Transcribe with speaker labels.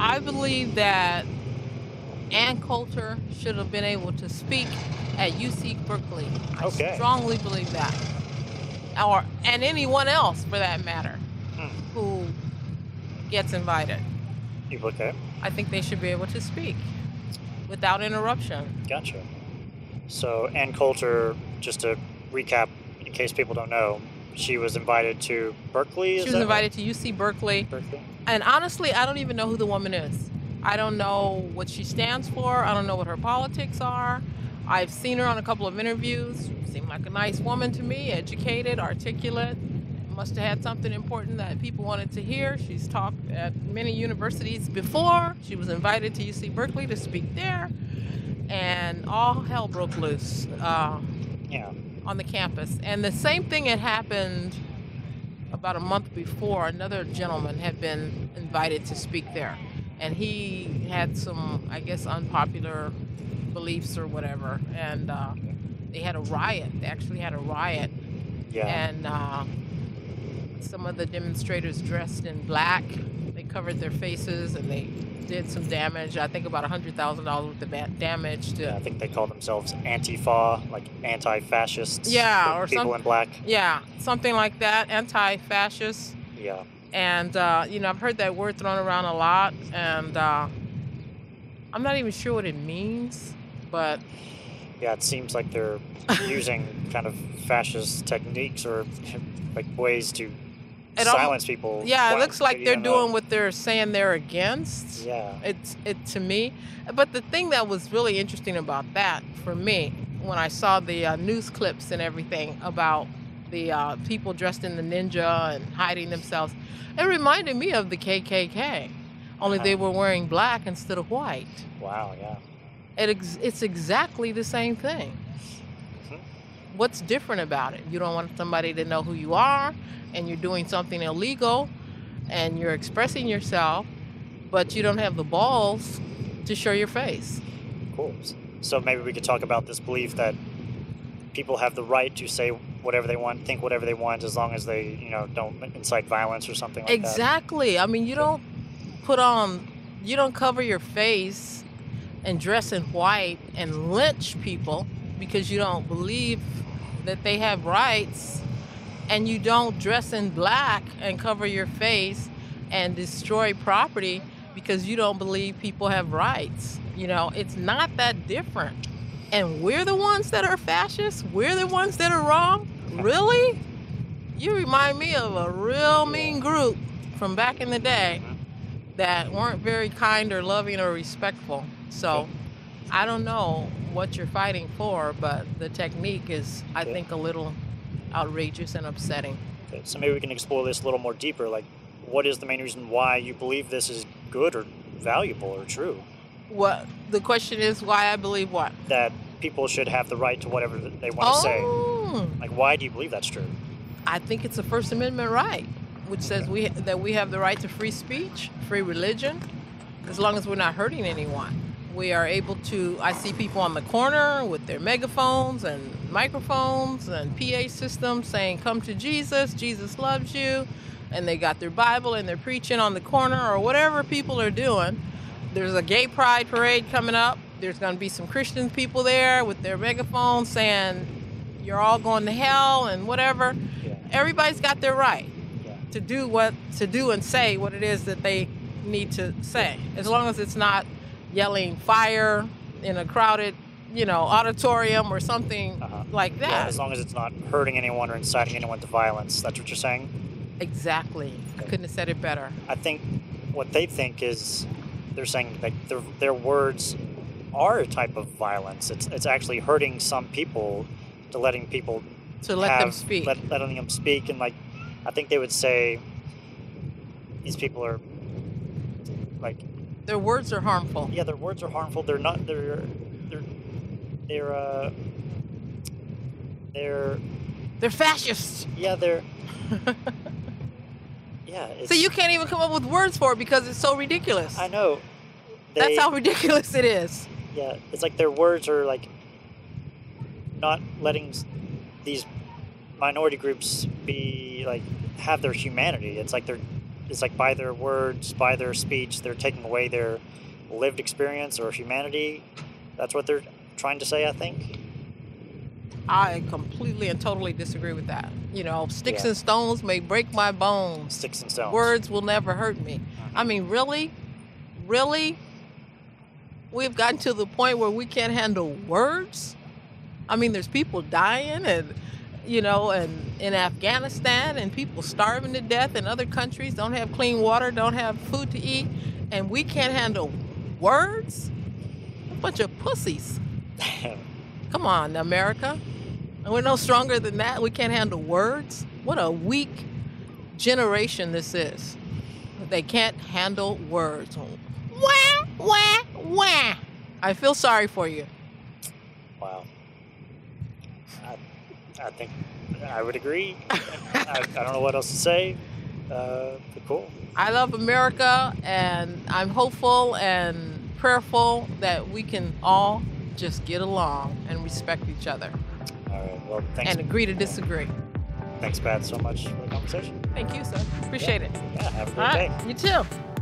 Speaker 1: I believe that Ann Coulter should have been able to speak at UC Berkeley. I
Speaker 2: Okay.
Speaker 1: strongly believe that. And anyone else for that matter
Speaker 2: Hmm.
Speaker 1: who gets invited.
Speaker 2: Okay.
Speaker 1: I think they should be able to speak without interruption.
Speaker 2: Gotcha. So Ann Coulter, just to recap, in case people don't know, she was invited to Berkeley.
Speaker 1: She was invited to UC Berkeley.
Speaker 2: Berkeley.
Speaker 1: And honestly, I don't even know who the woman is. I don't know what she stands for. I don't know what her politics are. I've seen her on a couple of interviews. She seemed like a nice woman to me, educated, articulate. Must have had something important that people wanted to hear. She's talked at many universities before. She was invited to UC Berkeley to speak there. And all hell broke loose on the campus. And the same thing had happened about a month before. Another gentleman had been invited to speak there. And he had some, I guess, unpopular beliefs or whatever. And they had a riot. They actually had a riot.
Speaker 2: Yeah.
Speaker 1: And some of the demonstrators dressed in black. They covered their faces and they did some damage. I think about $100,000 worth of damage to.
Speaker 2: Yeah, I think they call themselves Antifa, like anti-fascists.
Speaker 1: Yeah, or
Speaker 2: people in black.
Speaker 1: Yeah, something like that. Anti-fascist.
Speaker 2: Yeah.
Speaker 1: And I've heard that word thrown around a lot, and I'm not even sure what it means, but
Speaker 2: yeah, it seems like they're using kind of fascist techniques or like ways to silence people.
Speaker 1: Yeah, it looks like they're doing what they're saying they're against.
Speaker 2: Yeah.
Speaker 1: It to me. But the thing that was really interesting about that for me, when I saw the news clips and everything about the people dressed in the ninja and hiding themselves, it reminded me of the KKK. Only they were wearing black instead of white.
Speaker 2: Wow, yeah.
Speaker 1: It's exactly the same thing. What's different about it? You don't want somebody to know who you are, and you're doing something illegal, and you're expressing yourself, but you don't have the balls to show your face.
Speaker 2: Cool. So maybe we could talk about this belief that people have the right to say whatever they want, think whatever they want, as long as they, don't incite violence or something like that.
Speaker 1: Exactly. I mean, you don't cover your face and dress in white and lynch people because you don't believe that they have rights, and you don't dress in black and cover your face and destroy property because you don't believe people have rights. It's not that different. And we're the ones that are fascists? We're the ones that are wrong? Really? You remind me of a real mean group from back in the day that weren't very kind or loving or respectful. So I don't know what you're fighting for, but the technique is, I think, a little outrageous and upsetting.
Speaker 2: Okay, so maybe we can explore this a little more deeper. Like, what is the main reason why you believe this is good or valuable or true?
Speaker 1: What the question is, why I believe what?
Speaker 2: That people should have the right to whatever they want to say. Like, why do you believe that's true?
Speaker 1: I think it's a First Amendment right, which says that we have the right to free speech, free religion, as long as we're not hurting anyone. We are able to, I see people on the corner with their megaphones and microphones and PA systems saying, come to Jesus, Jesus loves you. And they got their Bible and they're preaching on the corner or whatever people are doing. There's a gay pride parade coming up. There's going to be some Christian people there with their megaphones saying, you're all going to hell and whatever.
Speaker 2: Yeah.
Speaker 1: Everybody's got their right to do and say what it is that they need to say, as long as it's not yelling fire in a crowded, auditorium or something like that.
Speaker 2: Yeah, as long as it's not hurting anyone or inciting anyone to violence. That's what you're saying?
Speaker 1: Exactly. I couldn't have said it better.
Speaker 2: I think what they think is they're saying like their words are a type of violence. It's actually hurting some people to letting people
Speaker 1: let them speak.
Speaker 2: Letting them speak, and like I think they would say these people are like
Speaker 1: their words are harmful.
Speaker 2: Yeah, their words are harmful. They're not. They're
Speaker 1: fascists.
Speaker 2: Yeah, they're. Yeah.
Speaker 1: So you can't even come up with words for it because it's so ridiculous.
Speaker 2: I know.
Speaker 1: That's how ridiculous it is.
Speaker 2: Yeah, it's like their words are like not letting these minority groups be like have their humanity. It's like they're it's like by their words, by their speech, they're taking away their lived experience or humanity. That's what they're trying to say, I think.
Speaker 1: I completely and totally disagree with that. Sticks
Speaker 2: Yeah.
Speaker 1: and stones may break my bones.
Speaker 2: Sticks and stones.
Speaker 1: Words will never hurt me. I mean, really? Really? We've gotten to the point where we can't handle words? I mean, there's people dying and in Afghanistan, and people starving to death in other countries, don't have clean water, don't have food to eat, and we can't handle words? A bunch of pussies. Come on, America. And we're no stronger than that. We can't handle words. What a weak generation this is. They can't handle words. Wah, wah, wah. I feel sorry for you.
Speaker 2: Wow. I think I would agree. I don't know what else to say. But cool.
Speaker 1: I love America, and I'm hopeful and prayerful that we can all just get along and respect each other.
Speaker 2: All right. Well, thanks.
Speaker 1: And agree to disagree.
Speaker 2: Thanks, Pat, so much for the conversation.
Speaker 1: Thank you, sir. Appreciate it.
Speaker 2: Yeah, have a
Speaker 1: All
Speaker 2: great
Speaker 1: right.
Speaker 2: day.
Speaker 1: You too.